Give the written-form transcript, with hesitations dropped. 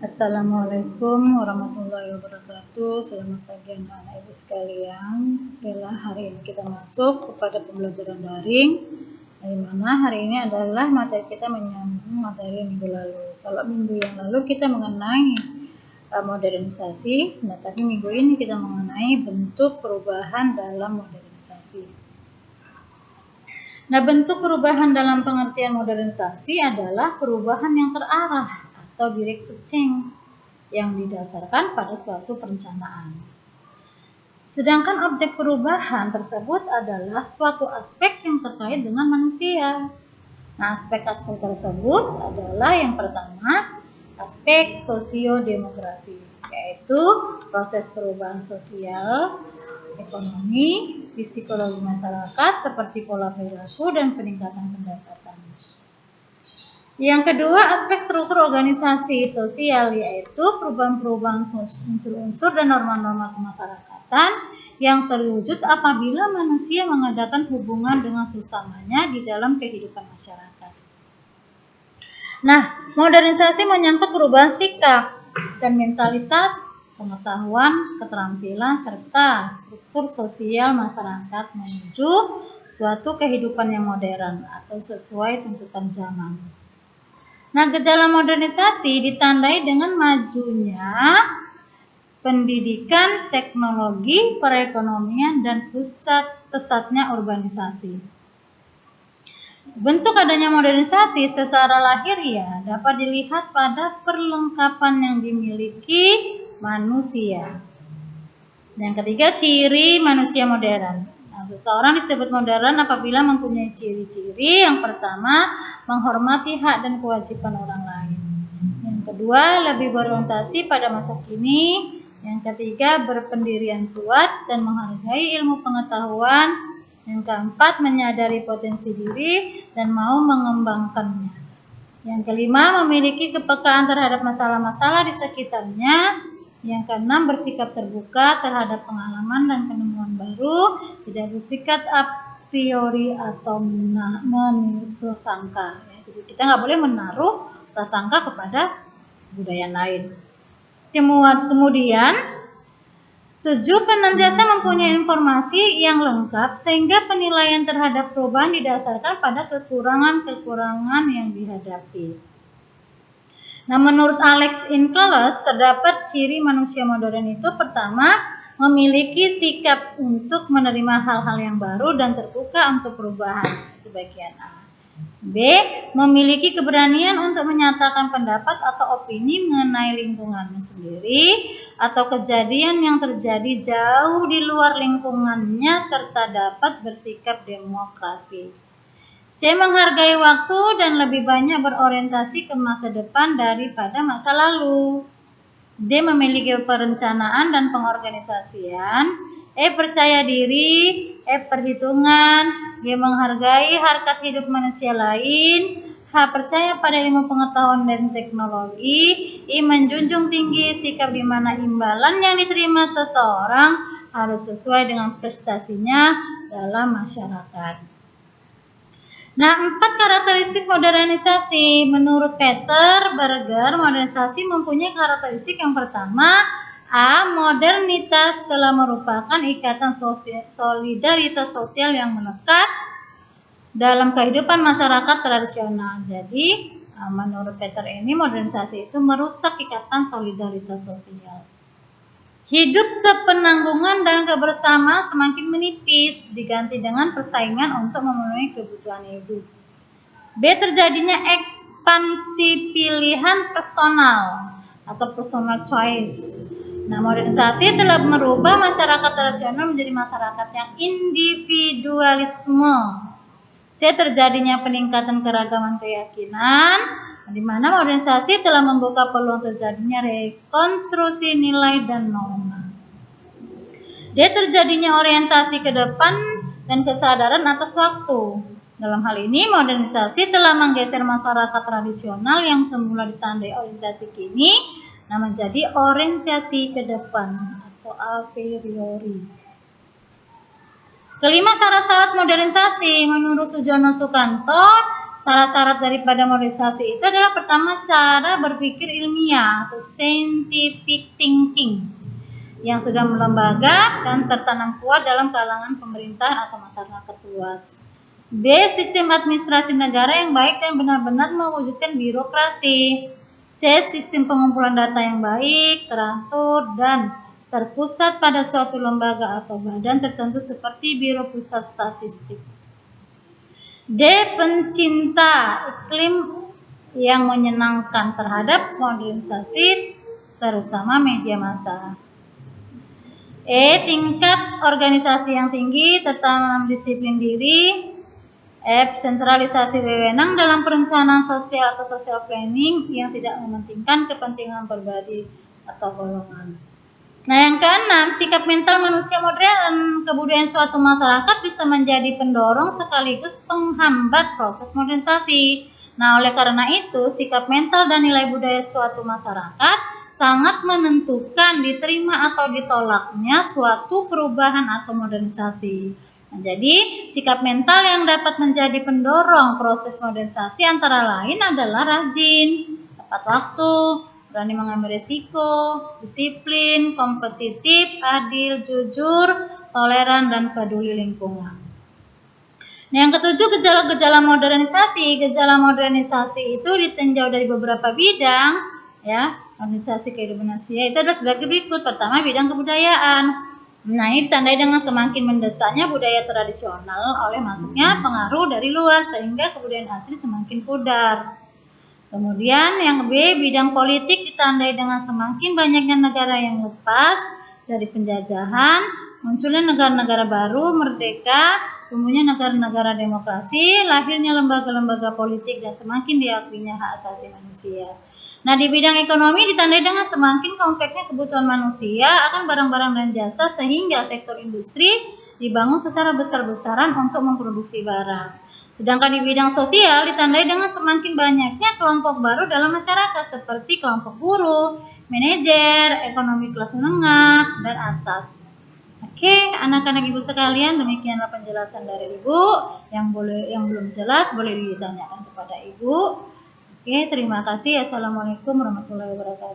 Assalamualaikum warahmatullahi wabarakatuh. Selamat pagi anak-anak ibu sekalian. Baiklah, hari ini kita masuk kepada pembelajaran daring, di mana hari ini adalah materi kita menyambung materi minggu lalu. Kalau minggu yang lalu kita mengenai modernisasi, nah tapi minggu ini kita mengenai bentuk perubahan dalam modernisasi. Nah, bentuk perubahan dalam pengertian modernisasi adalah perubahan yang terarah atau directed change yang didasarkan pada suatu perencanaan. Sedangkan objek perubahan tersebut adalah suatu aspek yang terkait dengan manusia. Nah, aspek-aspek tersebut adalah yang pertama, aspek sosiodemografi, yaitu proses perubahan sosial, ekonomi, psikologi masyarakat seperti pola perilaku dan peningkatan pendapatan. Yang kedua, aspek struktur organisasi sosial, yaitu perubahan-perubahan unsur-unsur dan norma-norma kemasyarakatan yang terwujud apabila manusia mengadakan hubungan dengan sesamanya di dalam kehidupan masyarakat. Nah, modernisasi menyangkut perubahan sikap dan mentalitas, pengetahuan, keterampilan, serta struktur sosial masyarakat menuju suatu kehidupan yang modern atau sesuai tuntutan zaman. Nah, gejala modernisasi ditandai dengan majunya pendidikan, teknologi, perekonomian, dan pesatnya urbanisasi. Bentuk adanya modernisasi secara lahiriah dapat dilihat pada perlengkapan yang dimiliki manusia. Yang ketiga, ciri manusia modern. Nah, seseorang disebut modern apabila mempunyai ciri-ciri. Yang pertama, menghormati hak dan kewajiban orang lain. Yang kedua, lebih berorientasi pada masa kini. Yang ketiga, berpendirian kuat dan menghargai ilmu pengetahuan. Yang keempat, menyadari potensi diri dan mau mengembangkannya. Yang kelima, memiliki kepekaan terhadap masalah-masalah di sekitarnya. Yang keenam, bersikap terbuka terhadap pengalaman dan penemuan baru, tidak bersikap a priori atau prasangka. Jadi kita nggak boleh menaruh prasangka kepada budaya lain. Kemudian, 7, penantiasa mempunyai informasi yang lengkap sehingga penilaian terhadap perubahan didasarkan pada kekurangan-kekurangan yang dihadapi. Nah, menurut Alex Inkeles, terdapat ciri manusia modern itu pertama, memiliki sikap untuk menerima hal-hal yang baru dan terbuka untuk perubahan. Itu bagian A. B, memiliki keberanian untuk menyatakan pendapat atau opini mengenai lingkungannya sendiri atau kejadian yang terjadi jauh di luar lingkungannya serta dapat bersikap demokrasi. C, menghargai waktu dan lebih banyak berorientasi ke masa depan daripada masa lalu. D, memiliki perencanaan dan pengorganisasian. E, percaya diri. F, perhitungan. G, menghargai harkat hidup manusia lain. H, percaya pada ilmu pengetahuan dan teknologi. I, menjunjung tinggi sikap di mana imbalan yang diterima seseorang harus sesuai dengan prestasinya dalam masyarakat. Nah, 4 karakteristik modernisasi. Menurut Peter Berger, modernisasi mempunyai karakteristik yang pertama, A, modernitas telah merupakan ikatan solidaritas sosial yang melekat dalam kehidupan masyarakat tradisional. Jadi, menurut Peter ini modernisasi itu merusak ikatan solidaritas sosial. Hidup sepenanggungan dan kebersamaan semakin menipis, diganti dengan persaingan untuk memenuhi kebutuhan hidup. B, terjadinya ekspansi pilihan personal atau personal choice. Nah, modernisasi telah merubah masyarakat tradisional menjadi masyarakat yang individualisme. C, terjadinya peningkatan keragaman keyakinan, di mana modernisasi telah membuka peluang terjadinya rekonstruksi nilai dan norma. D, terjadinya orientasi ke depan dan kesadaran atas waktu. Dalam hal ini, modernisasi telah menggeser masyarakat tradisional yang semula ditandai orientasi kini, menjadi orientasi ke depan atau a priori. Kelima, syarat-syarat modernisasi. Menurut Sujono Sukanto, Salah syarat daripada modernisasi itu adalah pertama cara berpikir ilmiah atau scientific thinking yang sudah melembaga dan tertanam kuat dalam kalangan pemerintahan atau masyarakat luas. B. Sistem administrasi negara yang baik dan benar-benar mewujudkan birokrasi. C. Sistem pengumpulan data yang baik, teratur, dan terpusat pada suatu lembaga atau badan tertentu seperti Biro Pusat Statistik. D. Pencinta iklim yang menyenangkan terhadap modernisasi, terutama media massa. E. Tingkat organisasi yang tinggi, tertanam disiplin diri. F. Sentralisasi wewenang dalam perencanaan sosial atau social planning yang tidak mementingkan kepentingan pribadi atau golongan. Nah, yang keenam, sikap mental manusia modern dan kebudayaan suatu masyarakat bisa menjadi pendorong sekaligus penghambat proses modernisasi. Nah, oleh karena itu, sikap mental dan nilai budaya suatu masyarakat sangat menentukan diterima atau ditolaknya suatu perubahan atau modernisasi. Nah, jadi, sikap mental yang dapat menjadi pendorong proses modernisasi antara lain adalah rajin, tepat waktu, berani mengambil risiko, disiplin, kompetitif, adil, jujur, toleran, dan peduli lingkungan. Nah, yang ketujuh, gejala-gejala modernisasi. Gejala modernisasi itu ditinjau dari beberapa bidang, ya. Modernisasi kehidupan manusia itu adalah sebagai berikut. Pertama, bidang kebudayaan. Nah, ini ditandai dengan semakin mendesaknya budaya tradisional oleh masuknya pengaruh dari luar sehingga kebudayaan asli semakin pudar. Kemudian yang B, bidang politik ditandai dengan semakin banyaknya negara yang lepas dari penjajahan, munculnya negara-negara baru, merdeka, tumbuhnya negara-negara demokrasi, lahirnya lembaga-lembaga politik dan semakin diakuinya hak asasi manusia. Nah, di bidang ekonomi ditandai dengan semakin kompleksnya kebutuhan manusia akan barang-barang dan jasa sehingga sektor industri dibangun secara besar-besaran untuk memproduksi barang. Sedangkan di bidang sosial ditandai dengan semakin banyaknya kelompok baru dalam masyarakat seperti kelompok buruh, manajer, ekonomi kelas menengah, dan atas. Oke, anak-anak ibu sekalian, demikianlah penjelasan dari ibu. Yang belum jelas boleh ditanyakan kepada ibu. Oke, terima kasih. Assalamualaikum warahmatullahi wabarakatuh.